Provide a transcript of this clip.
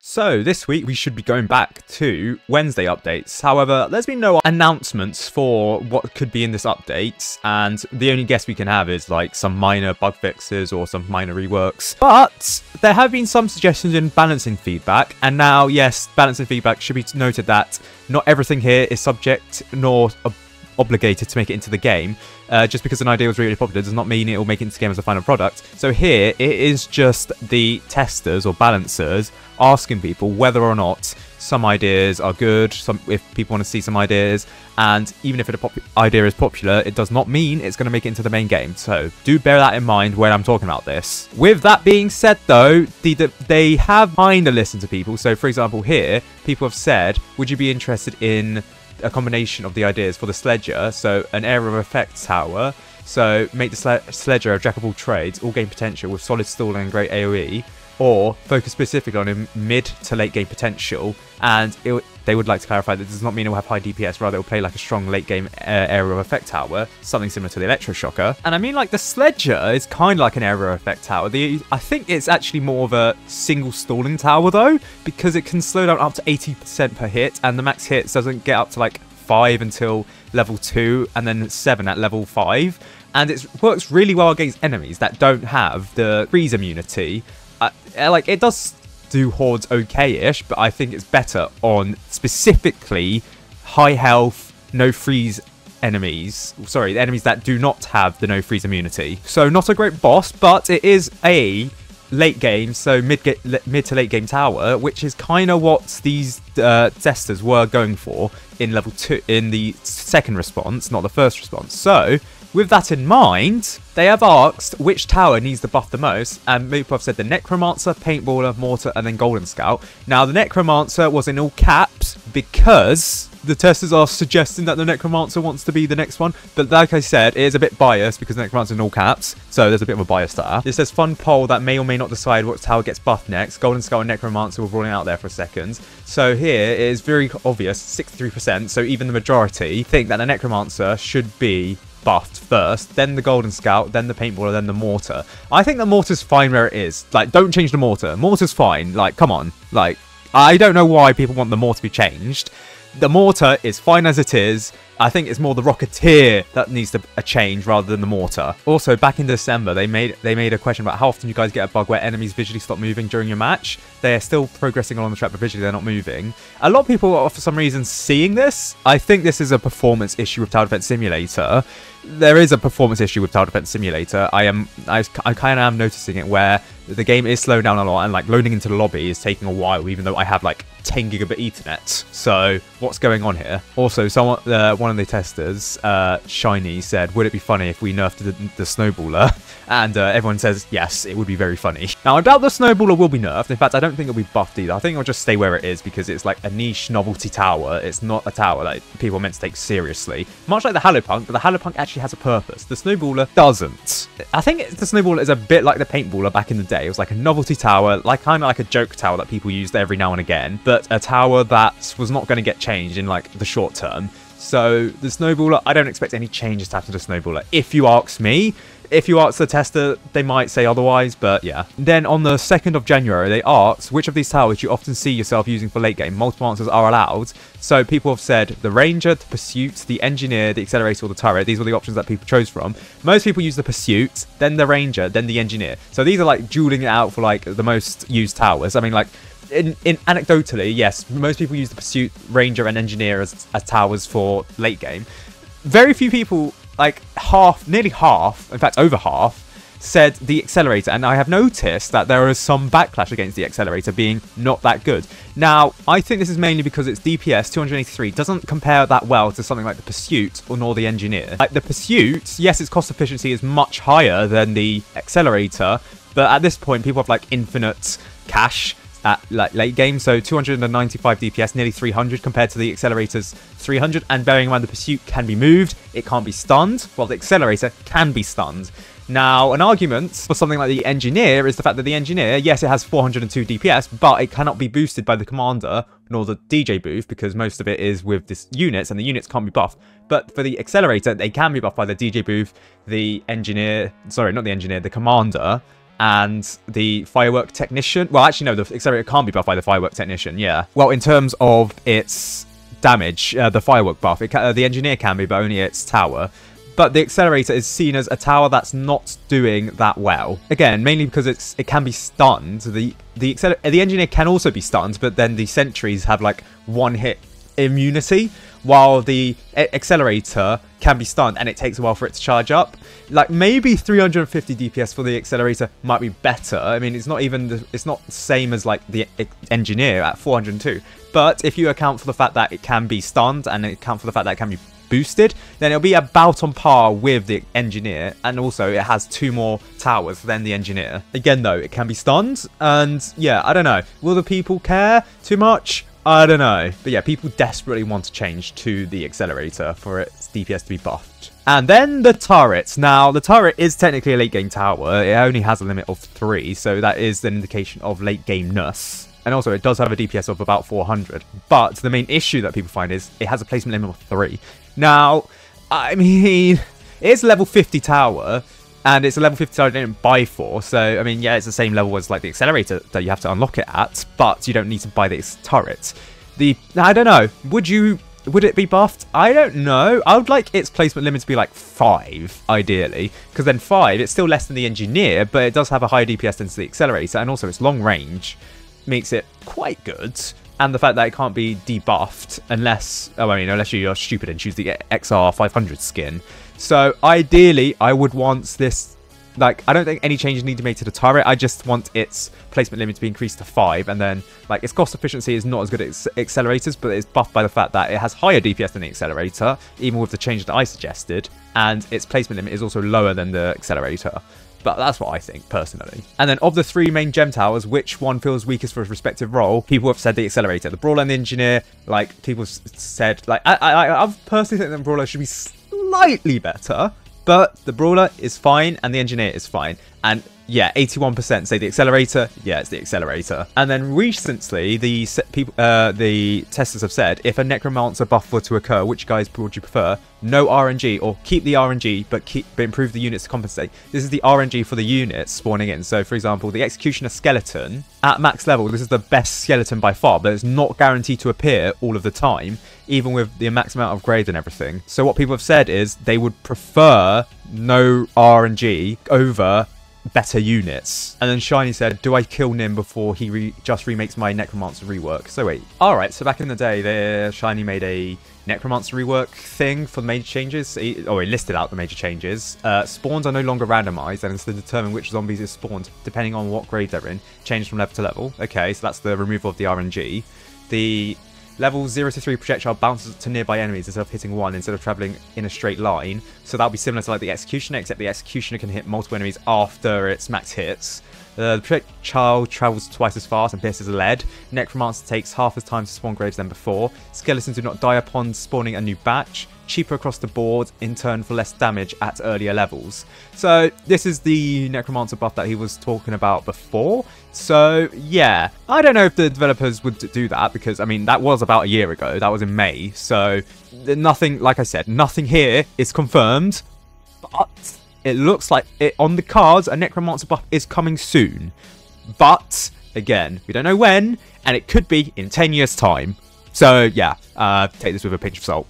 So this week we should be going back to Wednesday updates. However, there's been no announcements for what could be in this update, and the only guess we can have is like some minor bug fixes or some minor reworks. But there have been some suggestions in balancing feedback, and now, yes, balancing feedback should be noted that not everything here is subject nor obligated to make it into the game. Just because an idea was really popular does not mean it will make it into the game as a final product. So here, it is just the testers or balancers asking people whether or not some ideas are good, if people want to see some ideas, and even if an idea is popular, it does not mean it's going to make it into the main game. So do bear that in mind when I'm talking about this. With that being said though, they have kind of listened to people. So for example here, people have said, would you be interested in a combination of the ideas for the Sledger, so an area of effect tower, so make the Sledger a jack of all trades, all game potential with solid stalling and great AoE, or focus specifically on a mid to late game potential, and they would like to clarify that does not mean it will have high DPS, rather it will play like a strong late game area of effect tower, something similar to the Electroshocker. And I mean, like, the Sledger is kind of like an area of effect tower. I think it's actually more of a single stalling tower though, because it can slow down up to 80% per hit, and the max hits doesn't get up to like 5 until level 2 and then 7 at level 5, and it works really well against enemies that don't have the freeze immunity. Like, it does do hordes okay-ish, but I think it's better on specifically high health, no freeze enemies. Sorry, the enemies that do not have the no freeze immunity. So not a great boss, but it is a late game, so mid to late game tower, which is kind of what these testers were going for in level 2, in the second response, not the first response. So with that in mind, they have asked which tower needs the buff the most, and people have said the Necromancer, Paintballer, Mortar, and then Golden Scout. Now, the Necromancer was in all caps because the testers are suggesting that the Necromancer wants to be the next one, but like I said, it is a bit biased because the Necromancer is in all caps, so there's a bit of a bias there. It says fun poll that may or may not decide what tower gets buffed next. Golden Scout and Necromancer were rolling out there for a second. So here it is very obvious, 63%, so even the majority think that the Necromancer should be buffed first, then the Golden Scout, then the Paintballer, then the Mortar. I think the Mortar's fine where it is. Like, don't change the Mortar. Mortar's fine. Like, come on. Like, I don't know why people want the Mortar to be changed. The Mortar is fine as it is. I think it's more the Rocketeer that needs a change rather than the Mortar. Also, back in December, they made a question about how often you guys get a bug where enemies visually stop moving during your match. They are still progressing along the track, but visually they're not moving. A lot of people are, for some reason, seeing this. I think this is a performance issue with Tower Defense Simulator. There is a performance issue with Tower Defense Simulator. I kind of am noticing it where the game is slowing down a lot, and like loading into the lobby is taking a while, even though I have like 10 gigabit Ethernet. So what's going on here? Also, one of the testers, Shiny, said, would it be funny if we nerfed the Snowballer? And everyone says, yes, it would be very funny. Now, I doubt the Snowballer will be nerfed. In fact, I don't think it'll be buffed either. I think it'll just stay where it is because it's like a niche novelty tower. It's not a tower that people are meant to take seriously. Much like the Halopunk, but the Halopunk actually has a purpose. The Snowballer doesn't. I think the Snowballer is a bit like the Paintballer back in the day. It was like a novelty tower, like kind of like a joke tower that people used every now and again, but a tower that was not going to get changed in like the short term. So the Snowballer, I don't expect any changes to happen to the Snowballer, if you ask me. If you ask the tester, they might say otherwise, but yeah. Then on the 2nd of January, they asked, which of these towers you often see yourself using for late game? Multiple answers are allowed. So people have said the Ranger, the Pursuit, the Engineer, the Accelerator, or the Turret. These were the options that people chose from. Most people use the Pursuit, then the Ranger, then the Engineer. So these are like dueling it out for like the most used towers. I mean, like, in anecdotally, yes, most people use the Pursuit, Ranger, and Engineer as towers for late game. Very few people, like nearly half, in fact over half, said the Accelerator, and I have noticed that there is some backlash against the Accelerator being not that good. Now, I think this is mainly because its DPS 283 doesn't compare that well to something like the Pursuit or nor the Engineer. Like the Pursuit, yes, its cost efficiency is much higher than the Accelerator, but at this point people have like infinite cash at like late game, so 295 DPS, nearly 300 compared to the Accelerator's 300, and bearing in mind the Pursuit can be moved, it can't be stunned, while the Accelerator can be stunned. Now, an argument for something like the Engineer is the fact that the Engineer, yes, it has 402 DPS, but it cannot be boosted by the Commander nor the DJ boost because most of it is with this units, and the units can't be buffed. But for the Accelerator, they can be buffed by the DJ boost, the Engineer, sorry, not the Engineer, the Commander, and the Firework Technician. Well, actually, no, the Accelerator can't be buffed by the Firework Technician, yeah. Well, in terms of its damage, the Firework buff, the Engineer can be, but only its tower. But the Accelerator is seen as a tower that's not doing that well. Again, mainly because it can be stunned. The Engineer can also be stunned, but then the Sentries have like one-hit immunity, while the Accelerator can be stunned and it takes a while for it to charge up. Like, maybe 350 DPS for the Accelerator might be better. I mean, it's not the same as like the Engineer at 402. But if you account for the fact that it can be stunned and account for the fact that it can be boosted, then it'll be about on par with the Engineer, and also it has 2 more towers than the Engineer. Again though, it can be stunned, and yeah, I don't know. Will the people care too much? I don't know. But yeah, people desperately want to change to the Accelerator for its DPS to be buffed. And then the turret. Now, the turret is technically a late game tower. It only has a limit of 3, so that is an indication of late game-ness. And also, it does have a DPS of about 400. But the main issue that people find is it has a placement limit of 3. Now, I mean, it's a level 50 tower, and it's a level 50 tower I didn't buy for. So, I mean, yeah, it's the same level as like the Accelerator that you have to unlock it at, but you don't need to buy this turret. I don't know. Would it be buffed? I don't know. I would like its placement limit to be like 5, ideally. Because then 5, it's still less than the Engineer, but it does have a higher DPS than the Accelerator, and also its long range makes it quite good. And the fact that it can't be debuffed unless you're stupid and choose the XR 500 skin. So ideally, I would want this, like, I don't think any changes need to be made to the turret. I just want its placement limit to be increased to 5. And then, like, its cost efficiency is not as good as Accelerators, but it's buffed by the fact that it has higher DPS than the Accelerator, even with the change that I suggested. And its placement limit is also lower than the Accelerator. But that's what I think, personally. And then of the 3 main gem towers, which one feels weakest for its respective role? People have said the Accelerator. The Brawler and the Engineer, like, people said, like, I personally think the Brawler should be slightly better. But the Brawler is fine, and the Engineer is fine. And yeah, 81% say the Accelerator. Yeah, it's the Accelerator. And then recently, the testers have said, if a Necromancer buff were to occur, which guys would you prefer? No RNG, or keep the RNG, but improve the units to compensate. This is the RNG for the units spawning in. So, for example, the Executioner Skeleton, at max level, this is the best skeleton by far, but it's not guaranteed to appear all of the time, even with the max amount of grade and everything. So what people have said is they would prefer no RNG over better units. And then Shiny said, do I kill Nim before he just remakes my Necromancer rework? So wait. Alright, so back in the day, Shiny made a Necromancer rework thing for the major changes. He listed out the major changes. Spawns are no longer randomized, and it's to determine which zombies is spawned, depending on what grade they're in. Changed from level to level. Okay, so that's the removal of the RNG. The level 0 to 3 projectile bounces to nearby enemies instead of hitting one, instead of travelling in a straight line. So that'll be similar to like the Executioner, except the Executioner can hit multiple enemies after its max hits. The projectile travels twice as fast and pierces lead. Necromancer takes half as time to spawn graves than before. Skeletons do not die upon spawning a new batch. Cheaper across the board, in turn for less damage at earlier levels. So this is the Necromancer buff that he was talking about before. So yeah, I don't know if the developers would do that, because I mean that was about a year ago. That was in May. So nothing, like I said, nothing here is confirmed. But it looks like it on the cards, a Necromancer buff is coming soon. But again, we don't know when, and it could be in 10 years' time. So yeah, take this with a pinch of salt.